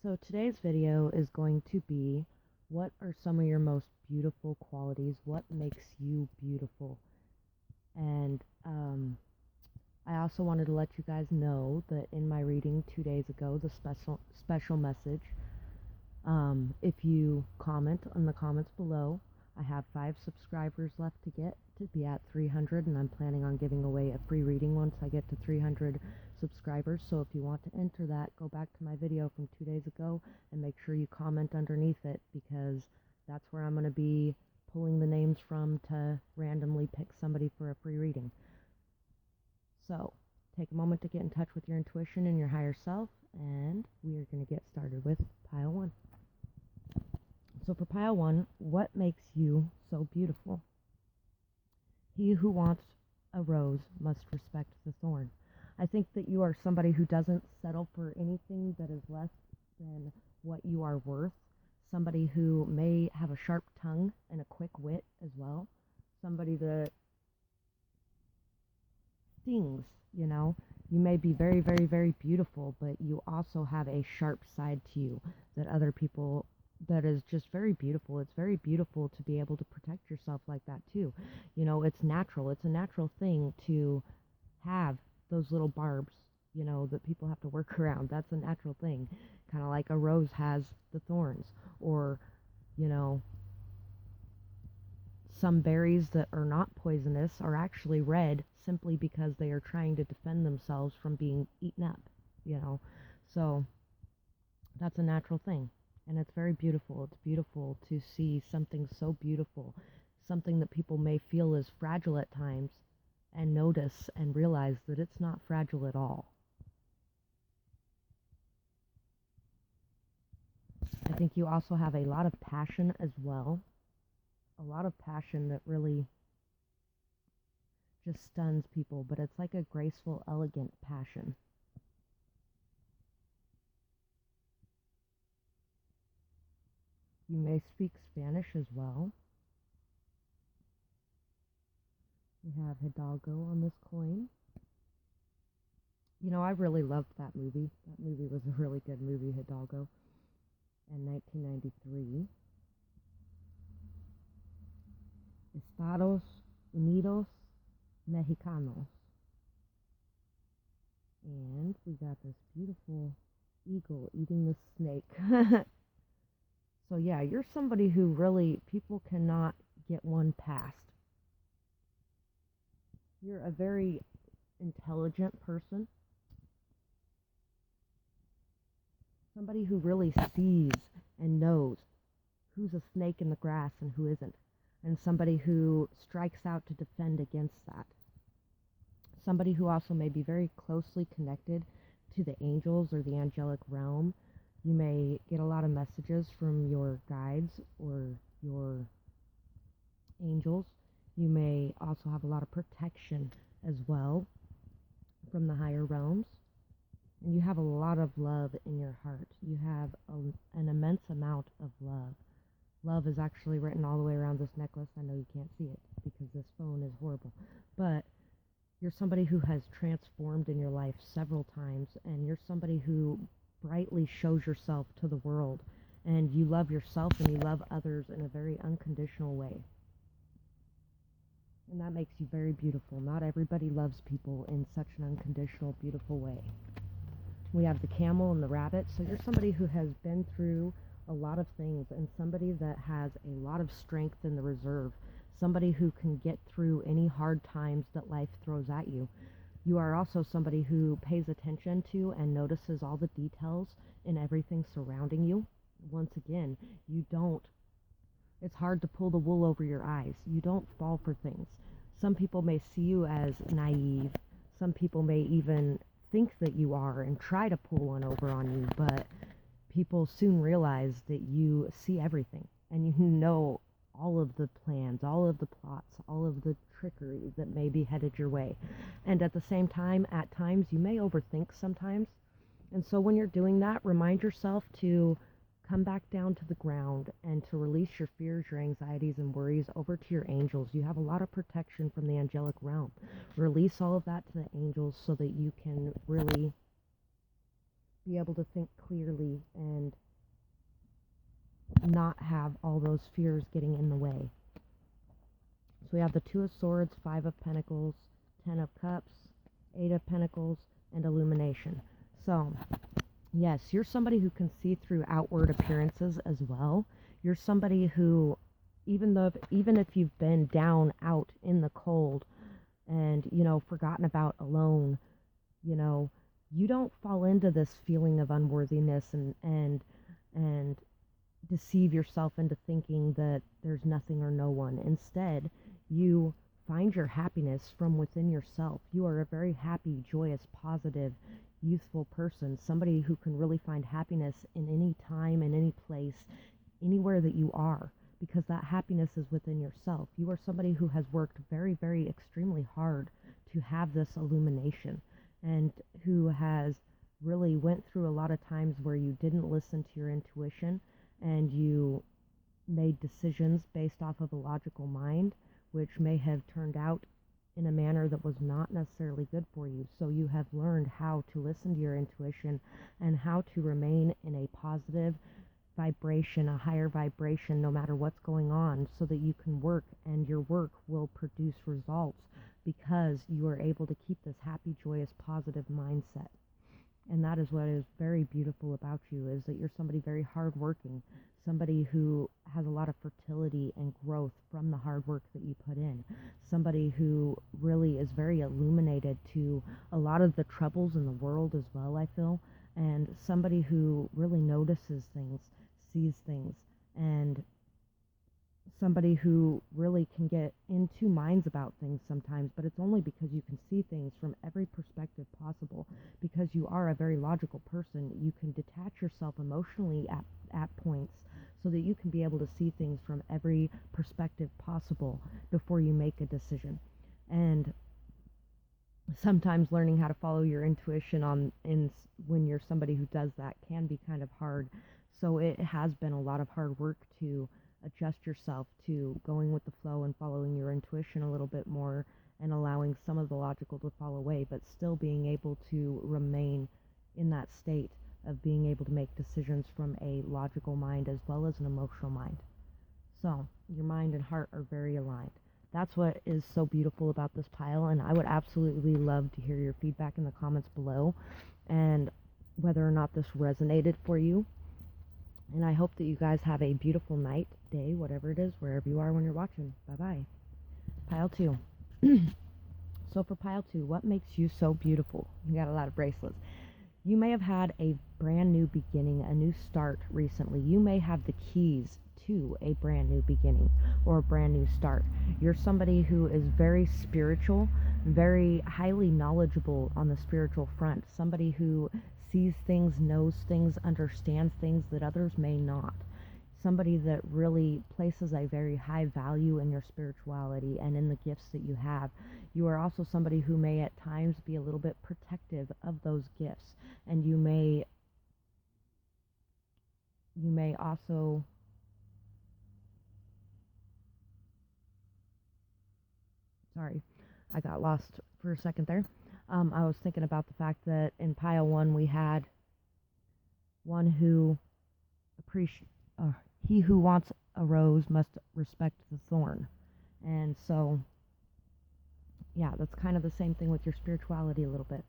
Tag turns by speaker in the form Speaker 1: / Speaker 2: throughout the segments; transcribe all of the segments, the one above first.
Speaker 1: So today's video is going to be, what are some of your most beautiful qualities? What makes you beautiful? And I also wanted to let you guys know that in my reading 2 days ago, the special message, if you comment on the comments below, I have 5 subscribers left to get to be at 300, and I'm planning on giving away a free reading once I get to 300 subscribers. So if you want to enter that, go back to my video from 2 days ago and make sure you comment underneath it, because that's where I'm going to be pulling the names from to randomly pick somebody for a free reading. So take a moment to get in touch with your intuition and your higher self, and we are going to get started with pile 1. So for pile 1, what makes you so beautiful? He who wants a rose must respect the thorn. I think that you are somebody who doesn't settle for anything that is less than what you are worth. Somebody who may have a sharp tongue and a quick wit as well. Somebody that stings, you know. You may be very, very, very beautiful, but you also have a sharp side to you that other people, that is just very beautiful. It's very beautiful to be able to protect yourself like that too. You know, it's natural. It's a natural thing to have those little barbs, you know, that people have to work around. That's a natural thing. Kind of like a rose has the thorns, or, you know, some berries that are not poisonous are actually red simply because they are trying to defend themselves from being eaten up, you know. So that's a natural thing, and it's very beautiful. It's beautiful to see something so beautiful, something that people may feel is fragile at times, and notice and realize that it's not fragile at all. I think you also have a lot of passion as well. A lot of passion that really just stuns people, but it's like a graceful, elegant passion. You may speak Spanish as well. We have Hidalgo on this coin. You know, I really loved that movie. That movie was a really good movie, Hidalgo, in 1993. Estados Unidos Mexicanos. And we got this beautiful eagle eating the snake. So yeah, you're somebody who really, people cannot get one past. You're a very intelligent person. Somebody who really sees and knows who's a snake in the grass and who isn't. And somebody who strikes out to defend against that. Somebody who also may be very closely connected to the angels or the angelic realm. You may get a lot of messages from your guides or your angels. You may also have a lot of protection as well from the higher realms. And you have a lot of love in your heart. You have an immense amount of love. Love is actually written all the way around this necklace. I know you can't see it because this phone is horrible. But you're somebody who has transformed in your life several times, and you're somebody who brightly shows yourself to the world, and you love yourself and you love others in a very unconditional way. And that makes you very beautiful. Not everybody loves people in such an unconditional, beautiful way. We have the camel and the rabbit, so you're somebody who has been through a lot of things, and somebody that has a lot of strength in the reserve. Somebody who can get through any hard times that life throws at you. You are also somebody who pays attention to and notices all the details in everything surrounding you. Once again, it's hard to pull the wool over your eyes. You don't fall for things. Some people may see you as naive. Some people may even think that you are and try to pull one over on you, but people soon realize that you see everything, and you know all of the plans, all of the plots, all of the trickery that may be headed your way. And at the same time, at times, you may overthink sometimes. And so when you're doing that, remind yourself to come back down to the ground and to release your fears, your anxieties, and worries over to your angels. You have a lot of protection from the angelic realm. Release all of that to the angels so that you can really be able to think clearly and not have all those fears getting in the way. So we have the Two of Swords, Five of Pentacles, Ten of Cups, Eight of Pentacles, and Illumination. So, yes, you're somebody who can see through outward appearances as well. You're somebody who, even if you've been down out in the cold and, forgotten about, alone, you don't fall into this feeling of unworthiness and deceive yourself into thinking that there's nothing or no one. Instead, you find your happiness from within yourself. You are a very happy, joyous, positive, youthful person, somebody who can really find happiness in any time, in any place, anywhere that you are, because that happiness is within yourself. You are somebody who has worked very, very extremely hard to have this illumination, and who has really went through a lot of times where you didn't listen to your intuition and you made decisions based off of a logical mind, which may have turned out in a manner that was not necessarily good for you. So you have learned how to listen to your intuition and how to remain in a positive vibration, a higher vibration, no matter what's going on, so that you can work and your work will produce results because you are able to keep this happy, joyous, positive mindset. And that is what is very beautiful about you, is that you're somebody very hardworking, somebody who has a lot of fertility and growth from the hard work that you put in, somebody who really is very illuminated to a lot of the troubles in the world as well, I feel, and somebody who really notices things, sees things, and somebody who really can get in two minds about things sometimes, but it's only because you can see things from every perspective possible. Because you are a very logical person, you can detach yourself emotionally at points so that you can be able to see things from every perspective possible before you make a decision. And sometimes learning how to follow your intuition when you're somebody who does that can be kind of hard. So it has been a lot of hard work to adjust yourself to going with the flow and following your intuition a little bit more, and allowing some of the logical to fall away, but still being able to remain in that state of being able to make decisions from a logical mind as well as an emotional mind. So your mind and heart are very aligned. That's what is so beautiful about this pile, and I would absolutely love to hear your feedback in the comments below, and whether or not this resonated for you. And I hope that you guys have a beautiful night, day, whatever it is, wherever you are when you're watching. Bye-bye. Pile 2. So for pile 2, what makes you so beautiful? You got a lot of bracelets. You may have had a brand new beginning, a new start recently. You may have the keys to a brand new beginning or a brand new start. You're somebody who is very spiritual, very highly knowledgeable on the spiritual front, somebody who sees things, knows things, understands things that others may not. Somebody that really places a very high value in your spirituality and in the gifts that you have. You are also somebody who may at times be a little bit protective of those gifts, and you may also, sorry, I got lost for a second there. I was thinking about the fact that in pile 1 we had one who he who wants a rose must respect the thorn. And so, yeah, that's kind of the same thing with your spirituality a little bit.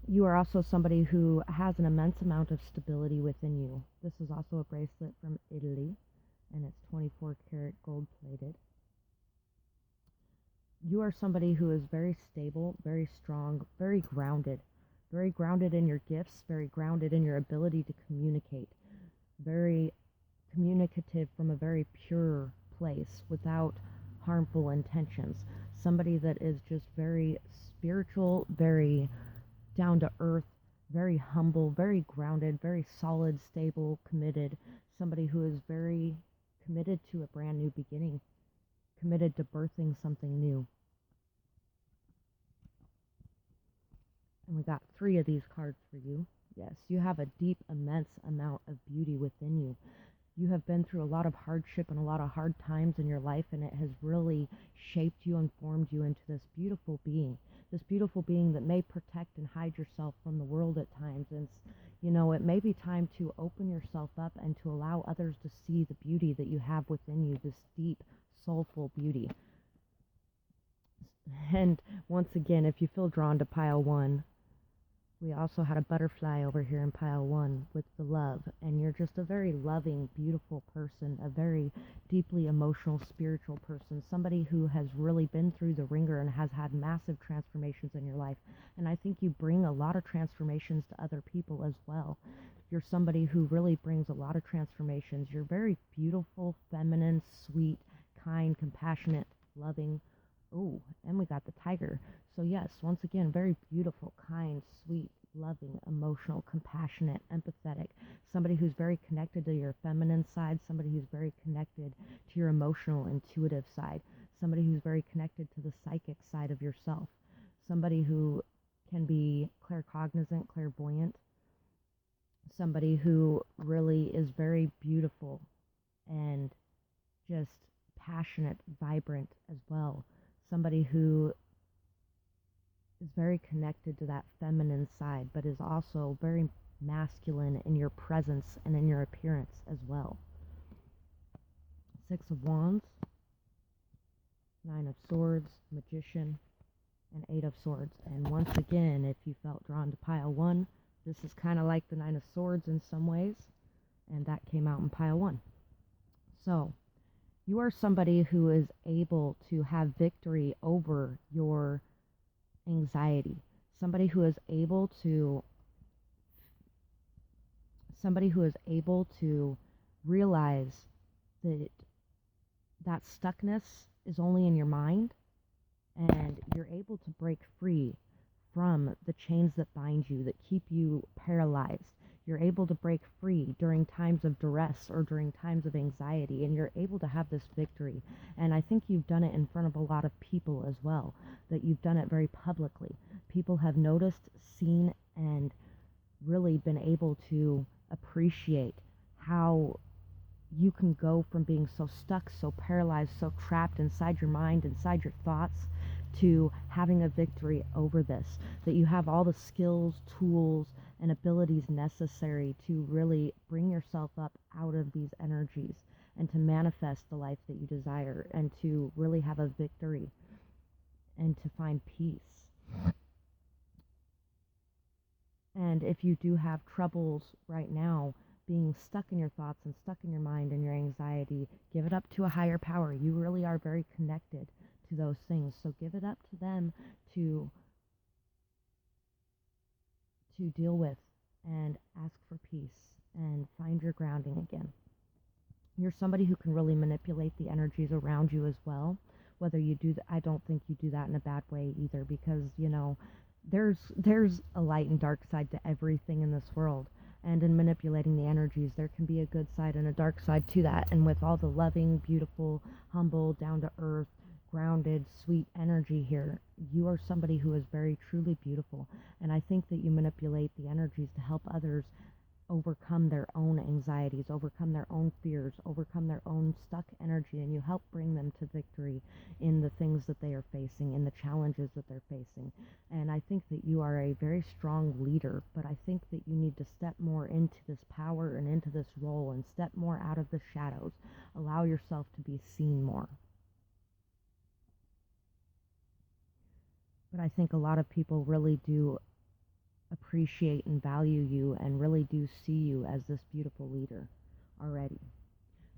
Speaker 1: You are also somebody who has an immense amount of stability within you. This is also a bracelet from Italy, and it's 24 karat gold plated. You are somebody who is very stable, very strong, very grounded in your gifts, very grounded in your ability to communicate, very communicative from a very pure place without harmful intentions. Somebody that is just very spiritual, very down to earth, very humble, very grounded, very solid, stable, committed. Somebody who is very committed to a brand new beginning, committed to birthing something new. And we got 3 of these cards for you. Yes, you have a deep, immense amount of beauty within you. You have been through a lot of hardship and a lot of hard times in your life, and it has really shaped you and formed you into this beautiful being this beautiful being that may protect and hide yourself from the world at times. And you know, it may be time to open yourself up and to allow others to see the beauty that you have within you, this deep, soulful beauty. And once again, if you feel drawn to pile 1, we also had a butterfly over here in pile 1 with the love. And you're just a very loving, beautiful person, a very deeply emotional, spiritual person, somebody who has really been through the ringer and has had massive transformations in your life. And I think you bring a lot of transformations to other people as well. You're somebody who really brings a lot of transformations. You're very beautiful, feminine, sweet, kind, compassionate, loving. Oh, and we got the tiger. So yes, once again, very beautiful, kind, sweet, loving, emotional, compassionate, empathetic, somebody who's very connected to your feminine side, somebody who's very connected to your emotional, intuitive side, somebody who's very connected to the psychic side of yourself, somebody who can be claircognizant, clairvoyant, somebody who really is very beautiful and just passionate, vibrant as well, somebody who is very connected to that feminine side, but is also very masculine in your presence and in your appearance as well. 6 of Wands, 9 of Swords, Magician, and 8 of Swords. And once again, if you felt drawn to pile 1, this is kind of like the 9 of Swords in some ways, and that came out in pile 1. So, you are somebody who is able to have victory over your anxiety, somebody who is able to realize that that stuckness is only in your mind, and you're able to break free from the chains that bind you, that keep you paralyzed. You're able to break free during times of duress or during times of anxiety, and you're able to have this victory. And I think you've done it in front of a lot of people as well, that you've done it very publicly. People have noticed, seen, and really been able to appreciate how you can go from being so stuck, so paralyzed, so trapped inside your mind, inside your thoughts, to having a victory over this, that you have all the skills, tools, and abilities necessary to really bring yourself up out of these energies and to manifest the life that you desire and to really have a victory and to find peace. And if you do have troubles right now being stuck in your thoughts and stuck in your mind and your anxiety, give it up to a higher power. You really are very connected to those things. So give it up to them to deal with and ask for peace and find your grounding again. You're somebody who can really manipulate the energies around you as well. Whether you do that, I don't think you do that in a bad way either, because, you know, there's a light and dark side to everything in this world. And in manipulating the energies, there can be a good side and a dark side to that. And with all the loving, beautiful, humble, down-to-earth, grounded, sweet energy here, you are somebody who is very, truly beautiful. And I think that you manipulate the energies to help others overcome their own anxieties, overcome their own fears, overcome their own stuck energy, and you help bring them to victory in the things that they are facing, in the challenges that they're facing. And I think that you are a very strong leader, but I think that you need to step more into this power and into this role and step more out of the shadows. Allow yourself to be seen more. But I think a lot of people really do appreciate and value you and really do see you as this beautiful leader already.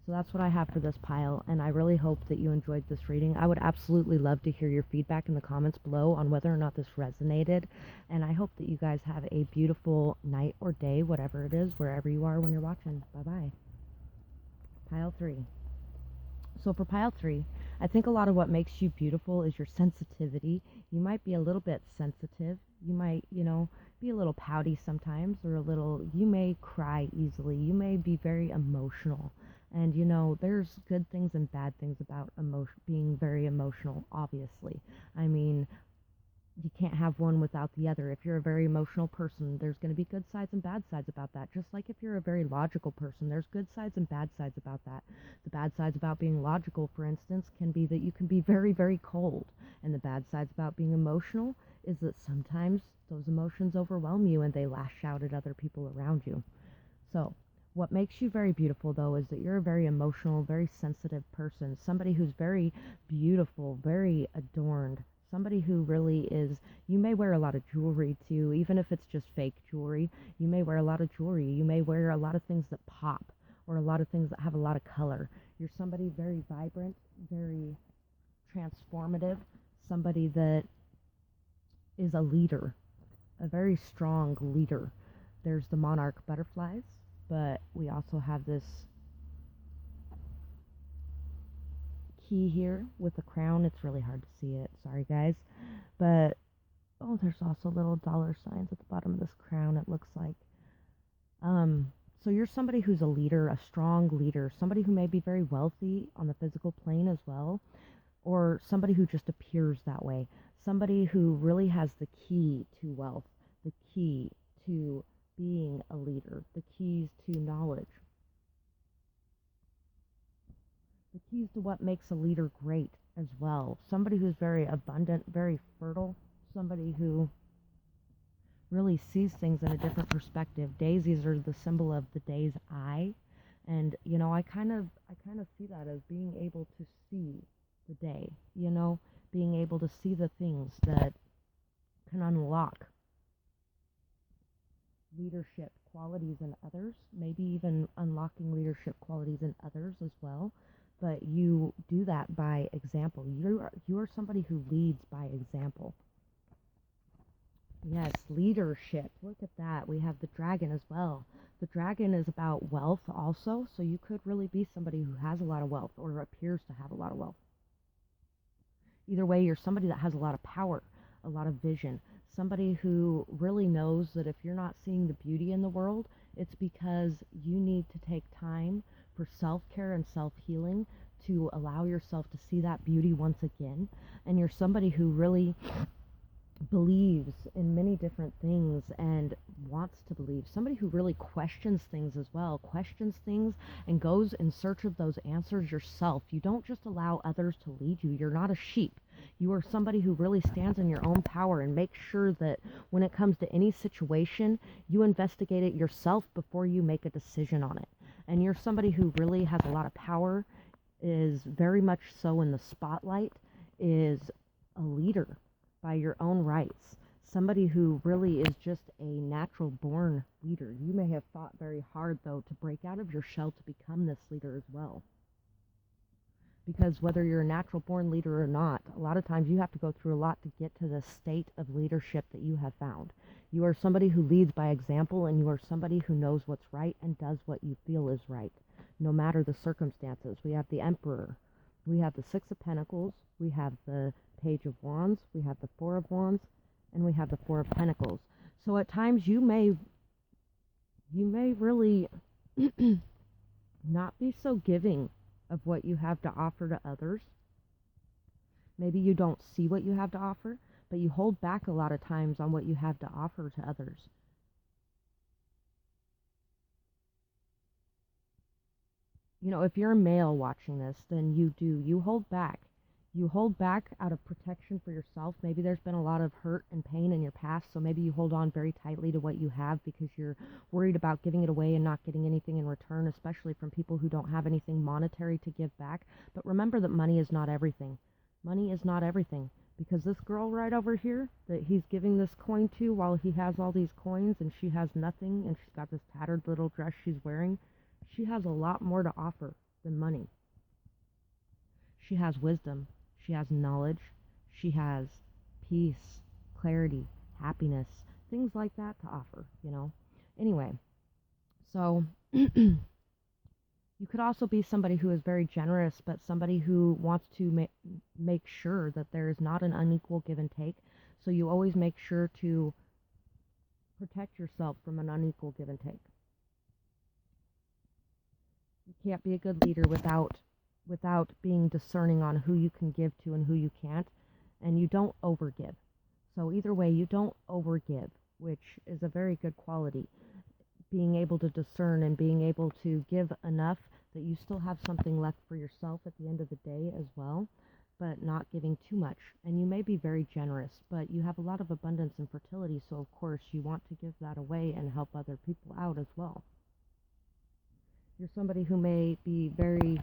Speaker 1: So that's what I have for this pile, and I really hope that you enjoyed this reading. I would absolutely love to hear your feedback in the comments below on whether or not this resonated, and I hope that you guys have a beautiful night or day, whatever it is, wherever you are when you're watching. Bye-bye. Pile 3. So for pile 3, I think a lot of what makes you beautiful is your sensitivity. You might be a little bit sensitive. You might, be a little pouty sometimes, or you may cry easily. You may be very emotional. And, there's good things and bad things about being very emotional, obviously. I mean, you can't have one without the other. If you're a very emotional person, there's going to be good sides and bad sides about that. Just like if you're a very logical person, there's good sides and bad sides about that. The bad sides about being logical, for instance, can be that you can be very, very cold. And the bad sides about being emotional is that sometimes those emotions overwhelm you and they lash out at other people around you. So, what makes you very beautiful, though, is that you're a very emotional, very sensitive person, somebody who's very beautiful, very adorned, somebody who really is. You may wear a lot of jewelry too, even if it's just fake jewelry. You may wear a lot of jewelry. You may wear a lot of things that pop or a lot of things that have a lot of color. You're somebody very vibrant, very transformative, somebody that is a leader, a very strong leader. There's the monarch butterflies, but we also have this key here with the crown. It's really hard to see it. Sorry, guys. But, oh, there's also little dollar signs at the bottom of this crown, it looks like. So you're somebody who's a leader, a strong leader, somebody who may be very wealthy on the physical plane as well, or somebody who just appears that way. Somebody who really has the key to wealth, the key to being a leader, the keys to knowledge, the keys to what makes a leader great as well. Somebody who's very abundant, very fertile, somebody who really sees things in a different perspective. Daisies are the symbol of the day's eye, and I kind of see that as being able to see the day, being able to see the things that can unlock leadership qualities in others, maybe even unlocking leadership qualities in others as well. But you do that by example. You are somebody who leads by example. Yes, leadership. Look at that. We have the dragon as well. The dragon is about wealth also, so you could really be somebody who has a lot of wealth or appears to have a lot of wealth. Either way, you're somebody that has a lot of power, a lot of vision, somebody who really knows that if you're not seeing the beauty in the world, it's because you need to take time for self-care and self-healing to allow yourself to see that beauty once again. And you're somebody who really believes in many different things and wants to believe. Somebody who really questions things as well, questions things and goes in search of those answers yourself. You don't just allow others to lead you. You're not a sheep. You are somebody who really stands in your own power and makes sure that when it comes to any situation, you investigate it yourself before you make a decision on it. And you're somebody who really has a lot of power, is very much so in the spotlight, is a leader by your own rights, somebody who really is just a natural born leader. You may have fought very hard, though, to break out of your shell to become this leader as well. Because whether you're a natural born leader or not, a lot of times you have to go through a lot to get to the state of leadership that you have found. You are somebody who leads by example, and you are somebody who knows what's right and does what you feel is right, no matter the circumstances. We have the Emperor. We have the Six of Pentacles. We have the Page of Wands, we have the Four of Wands, and we have the Four of Pentacles. So at times you may really not be so giving of what you have to offer to others. Maybe you don't see what you have to offer, but you hold back a lot of times on what you have to offer to others. If you're a male watching this, then you hold back. You hold back out of protection for yourself. Maybe there's been a lot of hurt and pain in your past, so maybe you hold on very tightly to what you have because you're worried about giving it away and not getting anything in return, especially from people who don't have anything monetary to give back. But remember that money is not everything. Money is not everything, because this girl right over here that he's giving this coin to while he has all these coins and she has nothing and she's got this tattered little dress she's wearing, she has a lot more to offer than money. She has wisdom. She has knowledge, she has peace, clarity, happiness, things like that to offer, Anyway, so you could also be somebody who is very generous, but somebody who wants to make sure that there is not an unequal give and take. So you always make sure to protect yourself from an unequal give and take. You can't be a good leader without being discerning on who you can give to and who you can't, and you don't overgive. So either way, you don't overgive, which is a very good quality. Being able to discern and being able to give enough that you still have something left for yourself at the end of the day as well. but not giving too much. And you may be very generous, but you have a lot of abundance and fertility, so of course you want to give that away and help other people out as well. You're somebody who may be very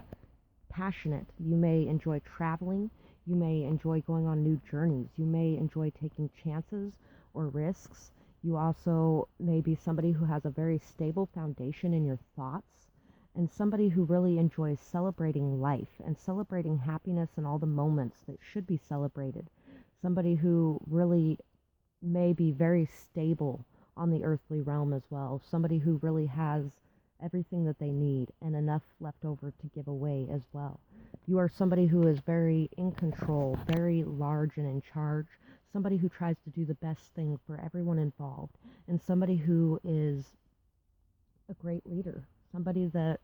Speaker 1: passionate. You may enjoy traveling. You may enjoy going on new journeys. You may enjoy taking chances or risks. You also may be somebody who has a very stable foundation in your thoughts, and somebody who really enjoys celebrating life and celebrating happiness and all the moments that should be celebrated. Somebody who really may be very stable on the earthly realm as well. Somebody who really has everything that they need and enough left over to give away as well. You are somebody who is very in control, very large and in charge, somebody who tries to do the best thing for everyone involved, and somebody who is a great leader, somebody that,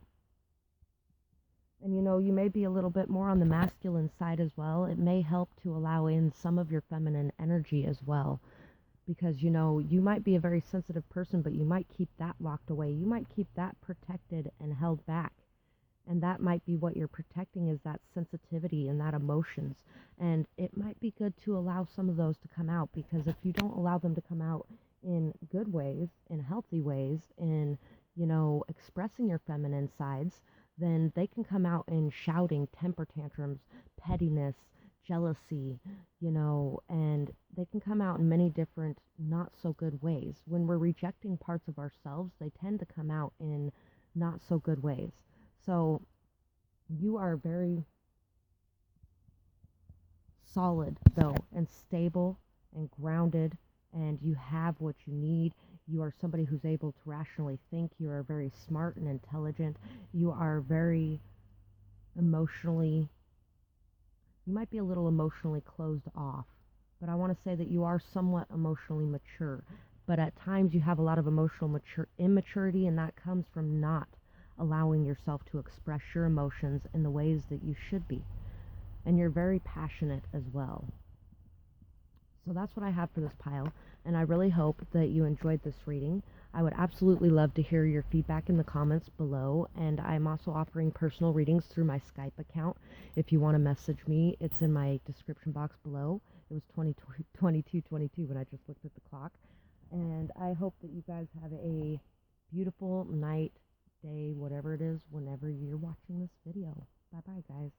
Speaker 1: and you know, you may be a little bit more on the masculine side as well. It may help to allow in some of your feminine energy as well, because you know, you might be a very sensitive person, but you might keep that locked away. You might keep that protected and held back, and that might be what you're protecting, is that sensitivity and that emotions. And it might be good to allow some of those to come out, because if you don't allow them to come out in good ways, in healthy ways, in, you know, expressing your feminine sides, then they can come out in shouting, temper tantrums, pettiness, jealousy, you know, and they can come out in many different not so good ways. When we're rejecting parts of ourselves, they tend to come out in not so good ways. So you are very solid, though, and stable and grounded, and you have what you need. You are somebody who's able to rationally think. You are very smart and intelligent. You are very emotionally, you might be a little emotionally closed off, but I want to say that you are somewhat emotionally mature. But at times you have a lot of emotional immaturity, and that comes from not allowing yourself to express your emotions in the ways that you should be. And you're very passionate as well. So that's what I have for this pile, and I really hope that you enjoyed this reading. I would absolutely love to hear your feedback in the comments below, and I'm also offering personal readings through my Skype account. If you want to message me, it's in my description box below. It was 22:22 when I just looked at the clock. And I hope that you guys have a beautiful night, day, whatever it is, whenever you're watching this video. Bye-bye, guys.